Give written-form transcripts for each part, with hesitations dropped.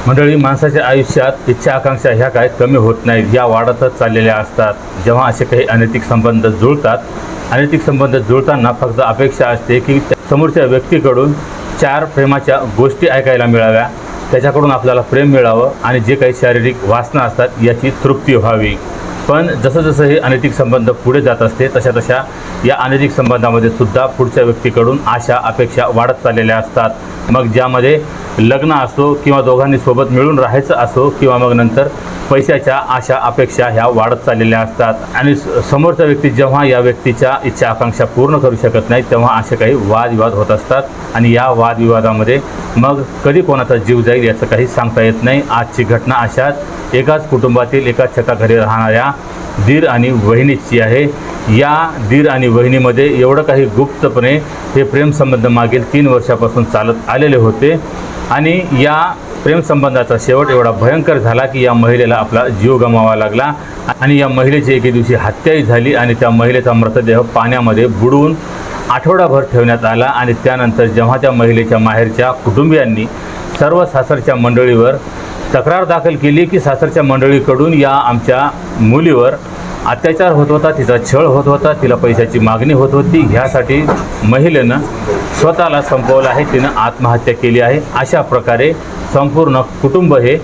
मंडळी, माणसाच्या आयुष्यात इच्छा आकांक्षा ह्या काय कमी होत नाहीत, या वाढतच चाललेल्या असतात. जेव्हा असे काही अनैतिक संबंध जुळतात, अनैतिक संबंध जुळताना फक्त अपेक्षा असते की समोरच्या व्यक्तीकडून 4 प्रेमाच्या गोष्टी ऐकायला मिळाव्या, त्याच्याकडून आपल्याला प्रेम मिळावं आणि जे काही शारीरिक वासना असतात याची तृप्ती व्हावी. पण जसं जसं हे अनैतिक संबंध पुढे जात असते तशा तशा या अनैतिक संबंधामध्ये सुद्धा पुढच्या व्यक्तीकडून आशा अपेक्षा वाढत चाललेल्या असतात. मग ज्यामध्ये लग्न असो किंवा दोघांनी सोबत मिळून राहायचं असो किंवा मग नंतर पैशाच्या आशा अपेक्षा ह्या वाढत चाललेल्या असतात. आणि समोरचा व्यक्ती जेव्हा या व्यक्तीच्या इच्छा आकांक्षा पूर्ण करू शकत नाही तेव्हा असे काही वादविवाद होत असतात. आणि या वादविवादामध्ये मग कधी कोणाचा जीव जाईल याचं काही सांगता येत नाही. आजची घटना अशाच एकाच कुटुंबातील एकाच छताखाली राहणाऱ्या दीर आणि वहिनीची आहे. या दीर आणि वहिनीमध्ये एवढं काही गुप्तपणे हे प्रेमसंबंध मागील 3 वर्षापासून चालत आलेले होते. आणि या प्रेमसंबंधाचा शेवट एवढा भयंकर झाला की या महिलेला आपला जीव गमवावा लागला आणि या महिलेची एके दिवशी हत्याही झाली आणि त्या महिलेचा मृतदेह पाण्यामध्ये बुडवून आठवडाभर ठेवण्यात आला. आणि त्यानंतर जेव्हा त्या महिलेच्या माहेरच्या कुटुंबियांनी सर्व सासरच्या मंडळीवर तक्रार दाखल केली की सासरच्या मंडळीकडून या आमच्या मुलीवर अत्याचार होत होता, तिचा छळ होत होता, तिला पैशाची मागणी होत होती, ह्यासाठी महिलेनं स्वतःला संपवलं आहे, तिनं आत्महत्या केली आहे. अशा प्रकारे संपूर्ण कुटुंब हे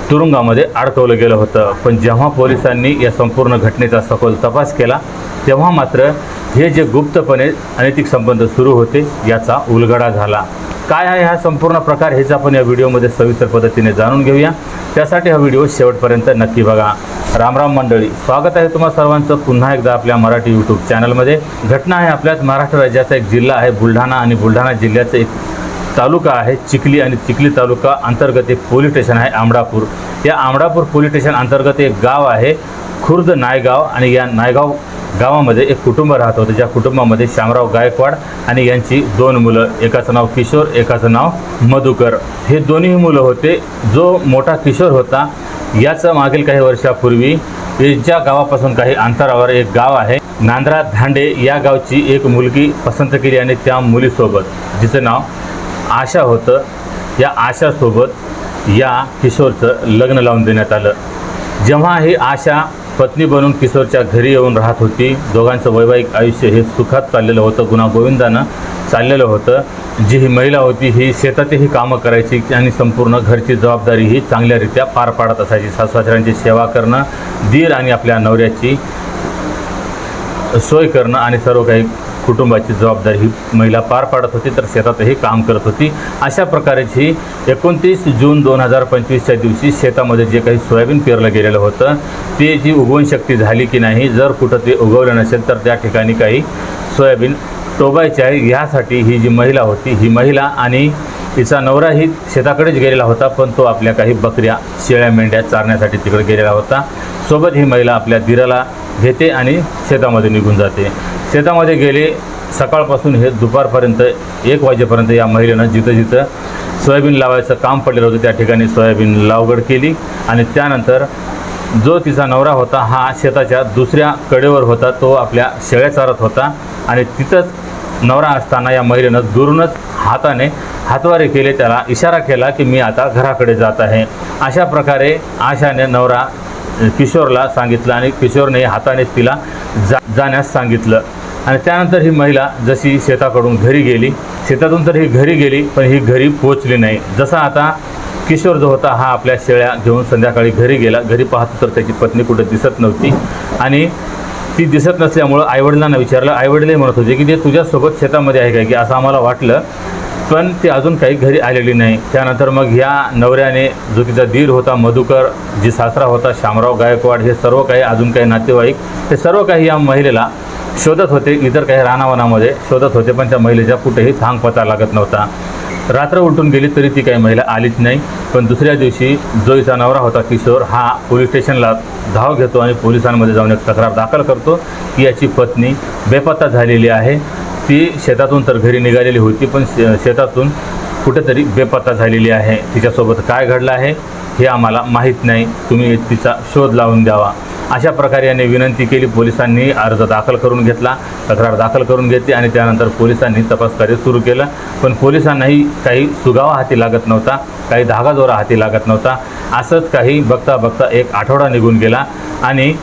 तुरुंगामध्ये अडकवलं गेलं होतं. पण जेव्हा पोलिसांनी या संपूर्ण घटनेचा सखोल तपास केला तेव्हा मात्र हे जे गुप्तपणे अनैतिक संबंध सुरू होते याचा उलगडा झाला. काय आहे हा संपूर्ण प्रकार हेच आपण या व्हिडिओमध्ये सविस्तर पद्धतीने जाणून घेऊया. त्यासाठी हा व्हिडिओ शेवटपर्यंत नक्की बघा. रामराम मंडळी, स्वागत आहे तुम्हा सर्वांचं पुन्हा एकदा आपल्या मराठी यूट्यूब चॅनलमध्ये. घटना आहे आपल्याच महाराष्ट्र राज्याचा एक जिल्हा आहे बुलढाणा आणि बुलढाणा जिल्ह्याचं एक तालुका आहे चिखली आणि चिखली तालुका अंतर्गत एक पोलीस स्टेशन आहे आमडापूर. या आमडापूर पोलीस स्टेशन अंतर्गत एक गाव आहे खुर्द नायगाव आणि या नायगाव गावामध्ये एक कुटुंब राहत होतं. ज्या कुटुंबामध्ये श्यामराव गायकवाड आणि यांची 2 मुलं, एकाचं नाव किशोर, एकाचं नाव मधुकर, हे दोन्ही मुलं होते. जो मोठा किशोर होता याचं मागील काही वर्षापूर्वी ज्या गावापासून काही अंतरावर एक गाव आहे नांद्रा धांडे या गावची एक मुलगी पसंत केली आणि त्या मुलीसोबत जिचं नाव आशा होतं, या आशासोबत या किशोरचं लग्न लावून देण्यात आलं. जेव्हा ही आशा पत्नी बनून किशोरच्या घरी येऊन राहत होती, दोघांचं वैवाहिक आयुष्य हे सुखात चाललेलं होतं, गुणागोविंदानं चाललेलं होतं. जी ही महिला होती ही शेतातही कामं करायची आणि संपूर्ण घरची जबाबदारी ही चांगल्यारीत्या पार पाडत असायची. सासू-सासऱ्यांची सेवा करणं, दीर आणि आपल्या नवऱ्याची सोय करणं आणि सर्व काही कुटुंबाची जबाबदारी ही महिला पार पाडत होती, तर शेतातही काम करत होती. अशा प्रकारेची 29 जून 2025च्या दिवशी शेतामध्ये जे काही सोयाबीन पेरलं गेलेलं होतं ते जी उगवण शक्ती झाली की नाही, जर कुठं ते उगवलं नसेल तर त्या ठिकाणी काही सोयाबीन टोबायचे आहे. ह्यासाठी ही जी महिला होती, ही महिला आणि तिचा नवराही शेताकडेच गेलेला होता, पण तो आपल्या काही बकऱ्या, शेळ्या, मेंढ्या चारण्यासाठी तिकडे गेलेला होता. सोबत ही महिला आपल्या दिराला घेते आणि शेतामध्ये निघून जाते. शेतामध्ये गेले सकाळपासून हे दुपारपर्यंत 1 वाजेपर्यंत या महिलेनं जिथं जिथं सोयाबीन लावायचं काम पडलेलं होतं त्या ठिकाणी सोयाबीन लागवड केली. आणि त्यानंतर जो तिचा नवरा होता हा शेताच्या दुसऱ्या कडेवर होता, तो आपल्या शेळ्या चारत होता. आणि तिथंच नवरा असताना या महिलेनं दुरूनच हाताने हातवारे केले, त्याला इशारा केला की मी आता घराकडे जात आहे. अशा प्रकारे आशाने नवरा किशोरला सांगितलं आणि किशोरने हातानेच तिला जाण्यास सांगितलं. आणि त्यानंतर ही महिला जशी शेताकडून घरी गेली, शेतातून तर ही घरी गेली पण ही घरी पोचली नाही. जसा आता किशोर जो होता हा आपल्या शेळ्या घेऊन संध्याकाळी घरी गेला, घरी पाहतो तर त्याची पत्नी कुठे दिसत नव्हती. आणि ती दिसत नसल्यामुळं आईवडिलांना विचारलं. आईवडीलही म्हणत होते की ते तुझ्यासोबत शेतामध्ये आहे काय, की असं आम्हाला वाटलं, पण ती अजून काही घरी आलेली नाही. त्यानंतर मग ह्या नवऱ्याने जो तिचा दीर होता मधुकर, जी सासरा होता श्यामराव गायकवाड, हे सर्व काही अजून काही नातेवाईक हे सर्व काही या महिलेला शोधत होते, इतर काही रानावनामध्ये शोधत होते, पण त्या महिलेच्या कुठेही थांग पत्ता लागत नव्हता. रात्र उलटून गेली तरी ती काही महिला आलीच नाही. पण दुसऱ्या दिवशी जो हिचा नवरा होता किशोर हा पोलीस स्टेशनला धाव घेतो आणि पोलिसांमध्ये जाऊन एक तक्रार दाखल करतो की याची पत्नी बेपत्ता झालेली आहे. ती शेतातून तर घरी निघालेली होती पण शेतातून कुठेतरी बेपत्ता झालेली आहे. तिच्यासोबत काय घडलं आहे हे आम्हाला माहीत नाही, तुम्ही तिचा शोध लावून द्यावा. अशा प्रकारे यांनी विनंती केली. पोलिसांनी अर्ज दाखल करून घेतला, तक्रार दाखल करून घेतली आणि त्यानंतर पोलिसांनी तपास कार्य सुरू केलं. पण पोलिसांनाही काही सुगावा हाती लागत नव्हता, काही धागादोरा हाती लागत नव्हता. असंच काही बघता बघता एक आठवडा निघून गेला आणि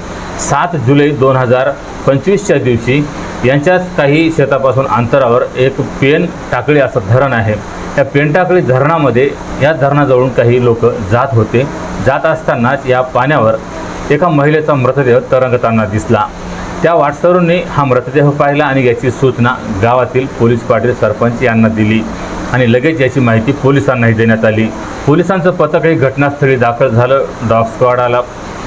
7 जुलै 2025च्या दिवशी यांच्याच काही शेतापासून अंतरावर एक पेन टाकळी असं धरण आहे. या पेनटाकळी धरणामध्ये या धरणाजवळून काही लोक जात होते. जात असतानाच या पाण्यावर एका महिलेचा मृतदेह तरंगताना दिसला. त्या वाटसरूंनी हा मृतदेह पाहिला आणि याची सूचना गावातील पोलीस पाटील, सरपंच यांना दिली आणि लगेच याची माहिती पोलिसांनाही देण्यात आली. पोलिसांचं पथकही घटनास्थळी दाखल झालं. डॉग स्क्वॉड आला,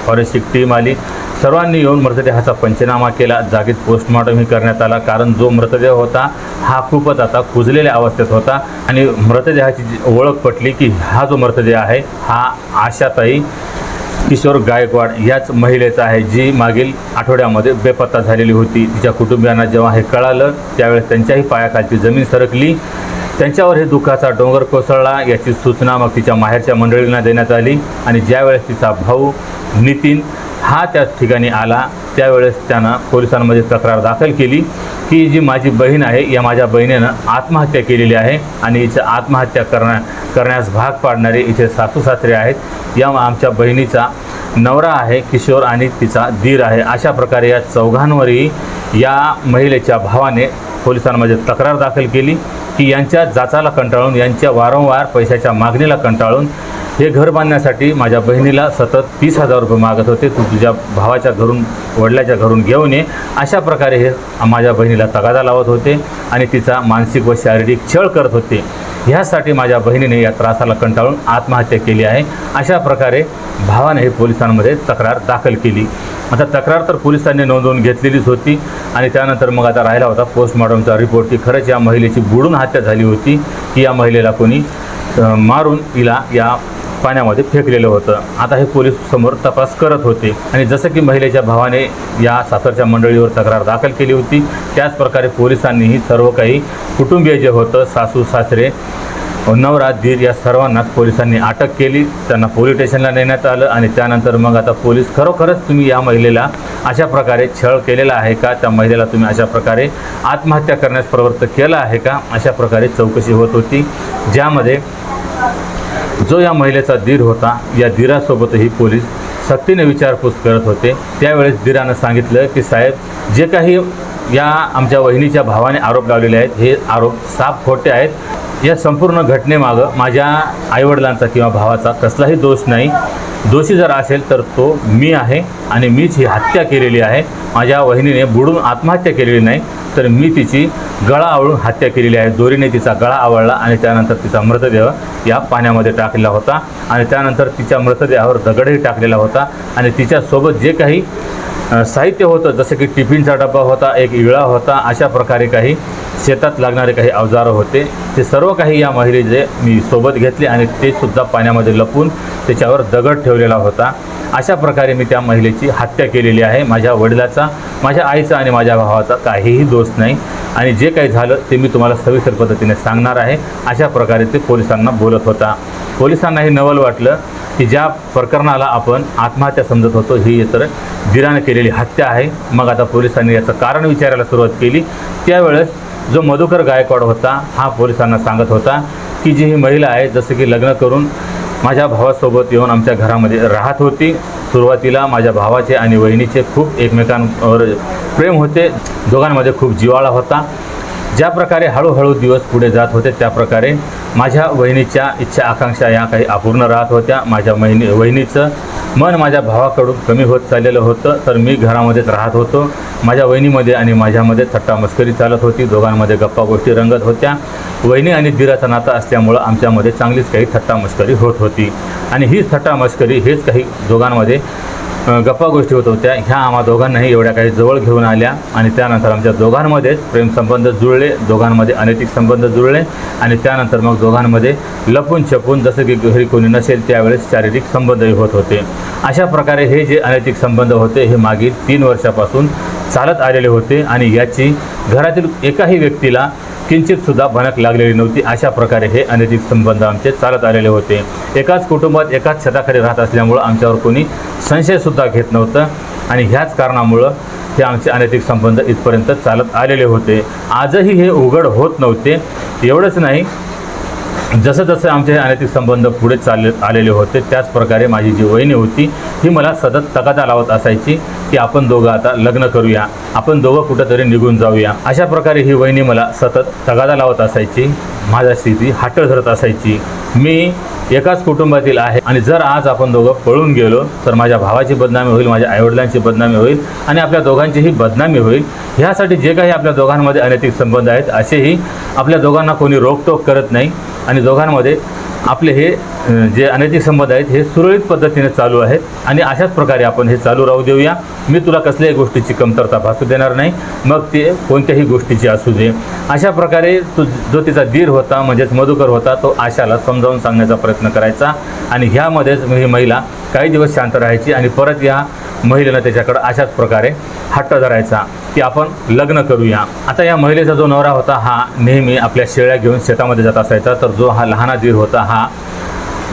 फॉरेस्टिक टीम आली. सर्वांनी येऊन मृतदेहाचा पंचनामा केला. जागीच पोस्टमॉर्टमही करण्यात आला, कारण जो मृतदेह होता हा खूपच आता कुजलेल्या अवस्थेत होता आणि मृतदेहाची ओळख पटली की हा जो मृतदेह आहे हा आशाताई किशोर गायकवाड याच महिलेचा आहे, जी मागील आठवड्यामध्ये बेपत्ता झालेली होती. तिच्या कुटुंबियांना जेव्हा हे कळालं त्यावेळेस त्यांच्याही पायाखालची जमीन सरकली. त्यांच्यावर हे दुःखाचा डोंगर कोसळला. याची सूचना मग तिच्या माहेरच्या मंडळींना देण्यात आली आणि ज्यावेळेस तिचा भाऊ नितीन हा त्याच ठिकाणी आला त्यावेळेस त्यानं पोलिसांमध्ये तक्रार दाखल केली की जी माझी बहीण आहे, या माझ्या बहिणीनं आत्महत्या केलेली आहे आणि हिचं आत्महत्या करण्यास भाग पाडणारे इथे सासू सासरे आहेत. या आमच्या बहिणीचा नवरा आहे किशोर आणि तिचा दीर आहे. अशा प्रकारे या चौघांवरही या महिलेच्या भावाने पोलिसांमध्ये तक्रार दाखल केली की यांच्या जाचाला कंटाळून, यांच्या वारंवार पैशाच्या मागणीला कंटाळून हे घर बांधण्यासाठी माझ्या बहिणीला सतत 30,000 रुपये मागत होते. तू तुझ्या भावाच्या घरून, वडिलाच्या घरून घेऊन ये, अशा प्रकारे हे माझ्या बहिणीला तगादा लावत होते आणि तिचा मानसिक व शारीरिक छळ करत होते. ह्यासाठी माझ्या बहिणीने या त्रासाला कंटाळून आत्महत्या केली आहे. अशा प्रकारे भावाने हे पोलिसांमध्ये तक्रार दाखल केली. आता तक्रार तर पोलिसांनी नोंदवून घेतलेलीच होती आणि त्यानंतर मग आता राहिला होता पोस्टमॉर्टमचा रिपोर्ट की खरंच या महिलेची बुडून हत्या झाली होती की या महिलेला कोणी मारून तिला या पाण्यामध्ये फेकलेलं होतं. आता हे पोलीस समोर तपास करत होते आणि जसं की महिलेच्या भावाने या सासरच्या मंडळीवर तक्रार दाखल केली होती त्याच प्रकारे पोलिसांनीही सर्व काही कुटुंबीय जे होतं, सासू सासरे, नवरा, दीर या सर्वांनाच पोलिसांनी अटक केली. त्यांना पोलीस स्टेशनला नेण्यात आलं आणि त्यानंतर मग आता पोलीस खरोखरच तुम्ही या महिलेला अशा प्रकारे छळ केलेला आहे का, त्या महिलेला तुम्ही अशा प्रकारे आत्महत्या करण्यास प्रवृत्त केलं आहे का, अशा प्रकारे चौकशी होत होती. ज्यामध्ये जो या महिलेचा दीर होता, या दीरासोबतही पोलीस सक्तीने विचारपूस करत होते. त्यावेळेस दीरानं सांगितलं की साहेब, जे काही या आमच्या वहिनीच्या भावाने आरोप लावलेले आहेत हे आरोप साफ खोटे आहेत. या संपूर्ण घटनेमागं माझ्या आईवडिलांचा किंवा भावाचा कसलाही दोष नाही. दोषी जर असेल तर तो मी आहे आणि मीच ही हत्या केलेली आहे. माझ्या वहिनीने बुडून आत्महत्या केलेली नाही, तर मी तिची गळा आवळून हत्या केलेली आहे. दोरीने तिचा गळा आवळला आणि त्यानंतर तिचा मृतदेह या पाण्यामध्ये टाकलेला होता आणि त्यानंतर तिच्या मृतदेहावर दगडही टाकलेला होता आणि तिच्यासोबत जे काही साहित्य होतं, जसं की टिफिनचा डबा होता, एक इळा होता, अशा प्रकारे काही शेतात लागणारे काही अवजारं होते, ते सर्व काही या महिलेचे मी सोबत घेतले आणि ते सुद्धा पाण्यामध्ये लपून त्याच्यावर दगड ठेवलेला होता. अशा प्रकारे मी त्या महिलेची हत्या केलेली आहे. माझ्या वडिलाचा, माझ्या आईचा आणि माझ्या भावाचा काहीही दोष नाही आणि जे काही झालं ते मी तुम्हाला सविस्तर पद्धतीने सांगणार आहे. अशा प्रकारे ते पोलिसांना बोलत होता. पोलिसांनाही नवल वाटलं की ज्या प्रकरणाला आपण आत्महत्या समजत होतो ही तर दीराने केलेली हत्या आहे. मग आता पोलिसांनी याचं कारण विचारायला सुरुवात केली. त्यावेळेस जो मधुकर गायकवाड होता हा पोलिसांना सांगत होता की जी ही महिला आहे, जसं की लग्न करून माझ्या भावासोबत येऊन आमच्या घरामध्ये राहत होती. सुरुवातीला माझ्या भावाचे आणि वहिनीचे खूप एकमेकांवर प्रेम होते, दोघांमध्ये खूप जिव्हाळा होता. ज्या प्रकारे हळूहळू दिवस पुढे जात होते त्या प्रकारे माझ्या वहिनीच्या इच्छा आकांक्षा या काही अपूर्ण राहत होत्या. माझ्या वहिनीचं मन माझ्या भावाकडून कमी होत चाललेलं होतं, तर मी घरामध्येच राहत होतो. माझ्या वहिनीमध्ये आणि माझ्यामध्ये थट्टा मस्करी चालत होती, दोघांमध्ये गप्पा गोष्टी रंगत होत्या. वहिनी आणि दीराचा नाता असल्यामुळं आमच्यामध्ये चांगलीच काही थट्टा मस्करी होत होती आणि हीच थट्टा मस्करी, हेच काही दोघांमध्ये गप्पा गोष्टी होत होत्या. ह्या आम्हा दोघांनाही एवढ्या काही जवळ घेऊन आल्या आणि त्यानंतर आमच्या दोघांमध्येच प्रेमसंबंध जुळले, दोघांमध्ये अनैतिक संबंध जुळले आणि त्यानंतर मग दोघांमध्ये लपून छपून, जसं की घरी कोणी नसेल त्यावेळेस शारीरिक संबंधही होत होते. अशा प्रकारे हे जे अनैतिक संबंध होते हे मागील 3 वर्षापासून चालत आलेले होते आणि याची घरातील एकाही व्यक्तीला किंचितसुद्धा भनक लागलेली नव्हती. अशा प्रकारे हे अनैतिक संबंध आमचे चालत आलेले होते. एकाच कुटुंबात एकाच छताखाली राहत असल्यामुळं आमच्यावर कोणी संशयसुद्धा घेत नव्हतं. आणि ह्याच कारणामुळं हे आमचे अनैतिक संबंध इथपर्यंत चालत आलेले होते. आजही हे उघड होत नव्हते. एवढंच नाही, जसं जसं आमचे हे अनैतिक संबंध पुढे आलेले होते त्याच प्रकारे माझी जी वहिनी होती ही मला सतत तगादा लावत असायची की आपण दोघं आता लग्न करूया, आपण दोघं कुठंतरी निघून जाऊया. अशा प्रकारे ही वहिनी मला सतत तगादा लावत असायची, माझ्याशी ती हाटळ धरत असायची. मी एकाच कुटुंबातील आहे आणि जर आज आपण दोघं पळून गेलो तर माझ्या भावाची बदनामी होईल, माझ्या आईवडिलांची बदनामी होईल आणि आपल्या दोघांचीही बदनामी होईल. ह्यासाठी जे काही आपल्या दोघांमध्ये अनैतिक संबंध आहेत असेही आपल्या दोघांना कोणी रोकटोक करत नाही आणि दोघांमध्ये आपले हे जे अनैतिक संबंध आहेत हे सुरळीत पद्धतीने चालू आहेत आणि अशाच प्रकारे आपण हे चालू राहू देऊया. मी तुला कसल्याही गोष्टीची कमतरता भासू देणार नाही, मग ते कोणत्याही गोष्टीची असू दे. अशा प्रकारे जो तिचा दीर होता म्हणजेच मधुकर होता तो आशाला समजावून सांगण्याचा प्रयत्न करायचा आणि ह्यामध्येच ही महिला काही दिवस शांत राहायची आणि परत या महिलेनं त्याच्याकडं अशाच प्रकारे हट्ट धरायचा की आपण लग्न करूया. आता या महिलेचा जो नवरा होता हा नेहमी आपल्या शेळ्या घेऊन शेतामध्ये जात असायचा, तर जो हा लहाना दीर होता हा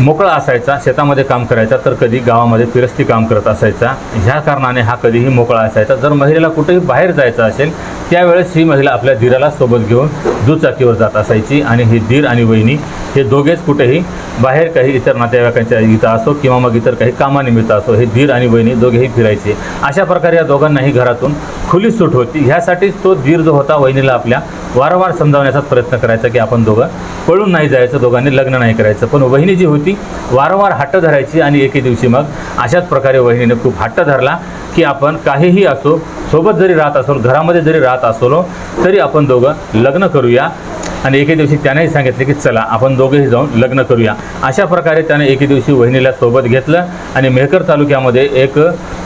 मोकळा असायचा, शेतामध्ये काम करायचा, तर कधी गावामध्ये फिरस्ती काम करत असायचा. ह्या कारणाने हा कधीही मोकळा असायचा. जर महिलेला कुठेही बाहेर जायचं असेल त्यावेळेस ही महिला आपल्या दीराला सोबत घेऊन दुचाकीवर जात असायची आणि ही दीर आणि वहिनी हे दोघेच कुठेही बाहेर काही इतर नातेवाईकांच्या इथं असो किंवा मग इतर काही कामानिमित्त असो हे दीर आणि वहिनी दोघेही फिरायचे. अशा प्रकारे या दोघांनाही घरातून खुली सूट होती. ह्यासाठीच तो दीर जो होता वहिनीला आपल्या वारंवार समजावण्याचा प्रयत्न करायचा की आपण दोघं पळून नाही जायचं, दोघांनी लग्न नाही करायचं. पण वहिनी जी होती वारंवार हट्ट धरायची आणि एके दिवशी मग अशाच प्रकारे वहिनीने खूप हट्ट धरला की आपण काहीही असो, सोबत जरी राहत असो, घरामध्ये जरी राहत असलो तरी आपण दोघं लग्न करूया. आणि एके दिवशी त्यानेही सांगितले की चला आपण दोघेही जाऊन लग्न करूया. अशा प्रकारे त्याने एके दिवशी वहिनीला सोबत घेतलं आणि मेहकर तालुक्यामध्ये एक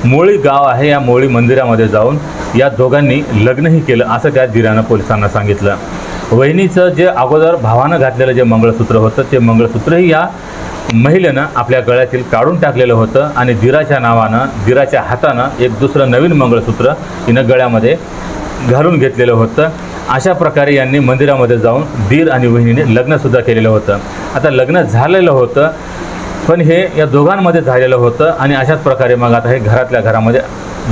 मोळी गाव आहे, या मोळी मंदिरामध्ये जाऊन या दोघांनी लग्नही केलं असं त्या दीरानं पोलिसांना सांगितलं. वहिनीचं जे अगोदर भावानं घातलेलं जे मंगळसूत्र होतं ते मंगळसूत्रही या महिलेनं आपल्या गळ्यातील काढून टाकलेलं होतं आणि दीराच्या नावानं, दीराच्या हातानं एक दुसरं नवीन मंगळसूत्र हिनं गळ्यामध्ये घालून घेतलेलं होतं. अशा प्रकारे यांनी मंदिरामध्ये जाऊन दीर आणि वहिनीने लग्नसुद्धा केलेलं होतं. आता लग्न झालेलं होतं पण हे या दोघांमध्ये झालेलं होतं आणि अशाच प्रकारे मग आता हे घरातल्या घरामध्ये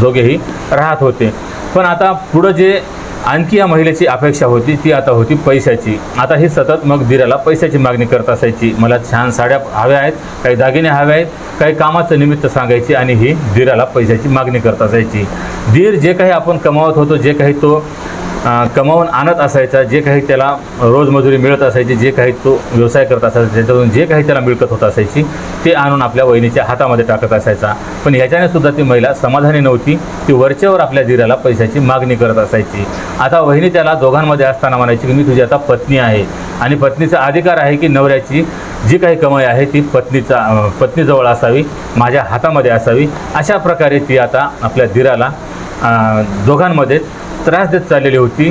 दोघेही राहत होते. पण आता पुढं जे आणखी या महिलेची अपेक्षा होती ती आता होती पैशाची. आता ही सतत मग दीराला पैशाची मागणी करत असायची. मला छान साड्या हव्या आहेत, काही दागिने हवे आहेत, काही कामाचं निमित्त सांगायची आणि ही दीराला पैशाची मागणी करत असायची. दीर जे काही आपण कमावत होतो, जे काही तो कमावून आणत असायचा, जे काही त्याला रोजमजुरी मिळत असायची, जे काही तो व्यवसाय करत असायचा, त्याच्यातून जे काही त्याला मिळकत होत असायची ते आणून आपल्या वहिनीच्या हातामध्ये टाकत असायचा. पण ह्याच्याने सुद्धा ती महिला समाधानी नव्हती. ती वरच्यावर आपल्या दीराला पैशाची मागणी करत असायची. आता वहिनी त्याला दोघांमध्ये असताना म्हणायची की मी तुझी आता पत्नी आहे आणि पत्नीचा अधिकार आहे की नवऱ्याची जी काही कमाई आहे ती पत्नीजवळ असावी, माझ्या हातामध्ये असावी. अशा प्रकारे ती आता आपल्या दीराला दोघांमध्ये त्रास देत चाललेली होती.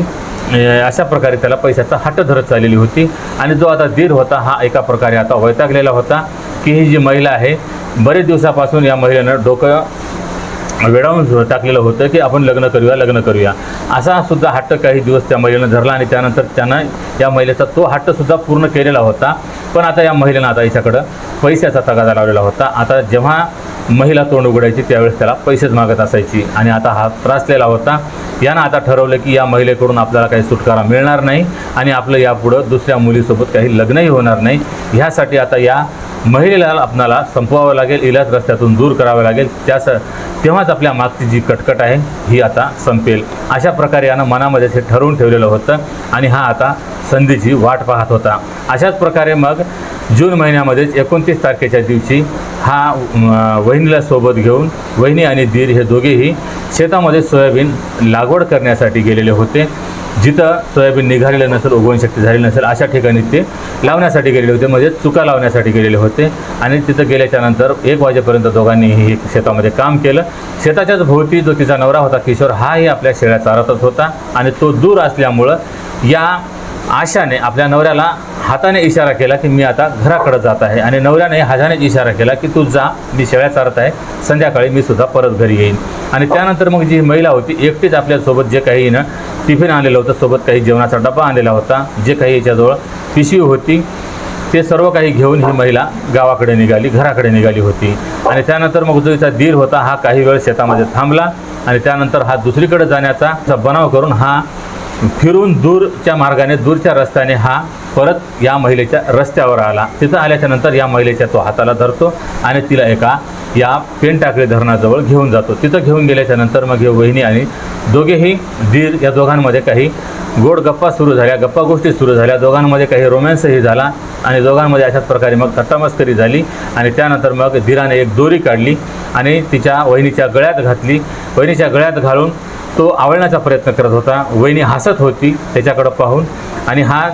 अशा प्रकारे त्याला पैशाचा हट्ट धरत चाललेली होती आणि जो आता दीर होता हा एका प्रकारे आता वैतागलेला होता की ही जी महिला आहे, बरेच दिवसापासून या महिलेनं डोकं वेडावून टाकलेलं होतं की आपण लग्न करूया. असा सुद्धा हट्ट काही दिवस त्या महिलेनं धरला आणि त्यानंतर त्यानं या महिलेचा तो हट्टसुद्धा पूर्ण केलेला होता. पण आता या महिलेनं आता हिच्याकडं पैशाचा तगादा लावलेला होता. आता जेव्हा महिला तोंड उघडायची त्यावेळेस त्याला पैसेच मागत असायची आणि आता हा त्रासलेला होता. यानं आता ठरवलं की या महिलेकडून आपल्याला काही सुटकारा मिळणार नाही आणि आपलं यापुढं दुसऱ्या मुलीसोबत काही लग्नही होणार नाही. ह्यासाठी आता या महिलेला आपणाला संपवावं लागेल, इलाच रस्त्यातून दूर करावं लागेल. तेव्हाच आपल्या मागची जी कटकट आहे ही आता संपेल. अशा प्रकारे यानं मनामध्ये हे ठरवून ठेवलेलं होतं आणि हा आता संधीची वाट पाहत होता. अशाच प्रकारे मग जून महिन्यामध्येच 29 तारखेच्या दिवशी हा वहिनीला सोबत घेऊन वहिनी आणि दीर हे दोघेही शेतामध्ये सोयाबीन लागवड करण्यासाठी गेलेले होते. जिथं सोयाबीन निघालेलं नसेल, उगवणशक्ती झालेली नसेल अशा ठिकाणी ते लावण्यासाठी गेलेले होते, म्हणजे चुका लावण्यासाठी गेलेले होते. आणि तिथं गेल्याच्यानंतर 1 वाजेपर्यंत दोघांनीही शेतामध्ये काम केलं. शेताच्याच भोवती जो तिचा नवरा होता किशोर हाही आपल्या शेळ्या चारतच होता आणि तो दूर असल्यामुळं या आशाने आपल्या नवऱ्याला हाताने इशारा केला की मी आता घराकडे जात आहे आणि नवऱ्याने हाताने इशारा केला की तू जा, मी शेळ्या चारत आहे, संध्याकाळी मी सुद्धा परत घरी येईन. आणि त्यानंतर मग जी महिला होती एकटीच आपल्यासोबत जे काही ना टिफिन आणलेलं होतं, सोबत काही जेवणाचा डबा आणलेला होता, जे काही याच्याजवळ पिशवी होती ते सर्व काही घेऊन ही महिला गावाकडे निघाली, घराकडे निघाली होती. आणि त्यानंतर मग जो हिचा दीर होता हा काही वेळ शेतामध्ये थांबला आणि त्यानंतर हा दुसरीकडे जाण्याचा बनाव करून हा फिरून दूरच्या मार्गाने, दूरच्या रस्त्याने हा परत या महिलेच्या रस्त्यावर आला. तिथं आल्याच्या नंतर या महिलेच्या तो हाताला धरतो आणि तिला एका या पेनटाकळी धरणाजवळ घेऊन जातो. तिथं घेऊन गेल्याच्या नंतर मग हे वहिनी आणि दोघेही दीर या दोघांमध्ये काही गोड गप्पा सुरू झाल्या, गप्पा गोष्टी सुरू झाल्या, दोघांमध्ये काही रोमॅन्सही झाला आणि दोघांमध्ये अशाच प्रकारे मग थट्टामस्करी झाली. आणि त्यानंतर मग धीराने एक दोरी काढली आणि तिच्या वहिनीच्या गळ्यात घातली. वहिनीच्या गळ्यात घालून तो आवळण्याचा प्रयत्न करत होता. वहिनी हसत होती त्याच्याकडं पाहून आणि हा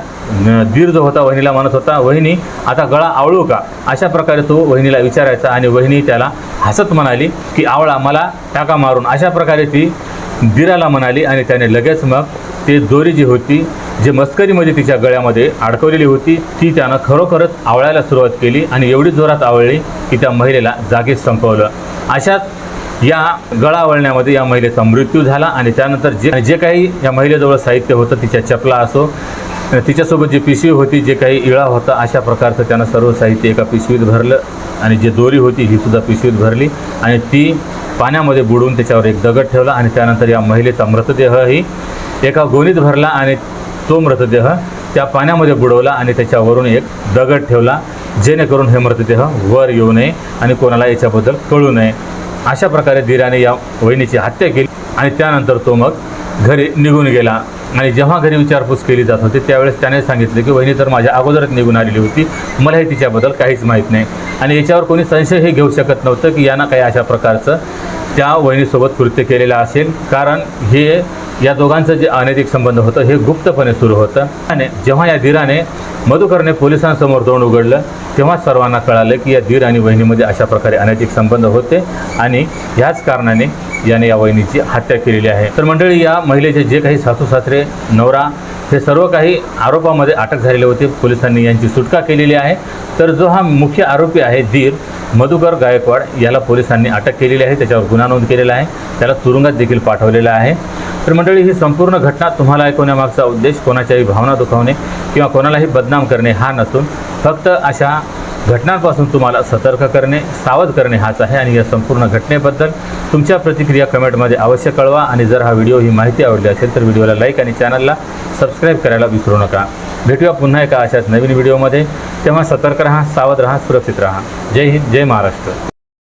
दीर जो होता वहिनीला म्हणत होता, वहिनी आता गळा आवळू का, अशा प्रकारे तो वहिनीला विचारायचा आणि वहिनी त्याला हसत म्हणाली की आवळा मला टाका मारून, अशा प्रकारे ती दीराला म्हणाली. आणि त्याने लगेच मग ते दोरी जी होती, जे मस्करीमध्ये तिच्या गळ्यामध्ये अडकवलेली होती, ती त्यानं खरोखरच आवळायला सुरुवात केली आणि एवढी जोरात आवळली की त्या महिलेला जागीच संपवलं. अशाच या गळा आवळण्यामध्ये या महिलेचा मृत्यू झाला. आणि त्यानंतर जे काही या महिलेजवळ साहित्य होतं, तिच्या चपला असो, तिच्यासोबत जी पिशवी होती, जे काही इळा होता, अशा प्रकारचं त्यानं सर्व साहित्य एका पिशवीत भरलं आणि जी दोरी होती ही सुद्धा पिशवीत भरली आणि ती पाण्यामध्ये बुडवून त्याच्यावर एक दगड ठेवला. आणि त्यानंतर या महिलेचा मृतदेहही एका गोणीत भरला आणि तो मृतदेह त्या पाण्यामध्ये बुडवला आणि त्याच्यावरून एक दगड ठेवला, जेणेकरून हे मृतदेह वर येऊ नये आणि कोणाला याच्याबद्दल कळू नये. अशा प्रकारे धीराने या वहिनीची हत्या केली आणि त्यानंतर तो मग घरी निघून गेला. आणि जेव्हा घरी विचारपूस केली जात होती त्यावेळेस त्याने सांगितले की वहिनी तर माझ्या अगोदरच निघून आलेली होती, मलाही तिच्याबद्दल काहीच माहीत नाही. आणि याच्यावर कोणी संशयही घेऊ शकत नव्हतं की यानं काही अशा प्रकारचं त्या वहिनीसोबत कृत्य केलेलं असेल, कारण हे या दोघांचं जे अनैतिक संबंध होतं हे गुप्तपणे सुरू होतं. आणि जेव्हा या धीराने मधुकरने पोलिसांसमोर तोंड उघडलं तेव्हा सर्वांना कळालं की या धीर आणि वहिनीमध्ये अशा प्रकारे अनैतिक संबंध होते आणि ह्याच कारणाने याने या वहिनीची हत्या केलेली आहे. तर मंडळी, या महिलेचे जे काही सासू सासरे, नवरा, हे सर्व काही आरोपामध्ये अटक झालेले होते. पोलिसांनी यांची सुटका केलेली आहे. तर जो हा मुख्य आरोपी आहे धीर मधुकर गायकवाड, याला पोलिसांनी अटक केलेली आहे, त्याच्यावर गुन्हा नोंद केलेला आहे, त्याला तुरुंगात देखील पाठवलेला आहे. तर मंडळी, ही संपूर्ण घटना तुम्हाला ऐकवण्यामागचा उद्देश कोणाच्याही भावना दुखावणे किंवा कोणालाही बदनाम करणे हा नसून फक्त अशा घटनांपासून तुम्हाला सतर्क करणे, सावध करणे हाच आहे. आणि या संपूर्ण घटनेबद्दल तुमच्या प्रतिक्रिया कमेंटमध्ये अवश्य कळवा. आणि जर हा व्हिडिओ, ही माहिती आवडली असेल तर व्हिडिओला लाईक आणि चॅनलला सबस्क्राईब करायला विसरू नका. भेटूया पुन्हा एका अशाच नवीन व्हिडिओमध्ये. तेव्हा सतर्क राहा, सावध राहा, सुरक्षित राहा. जय हिंद, जय महाराष्ट्र.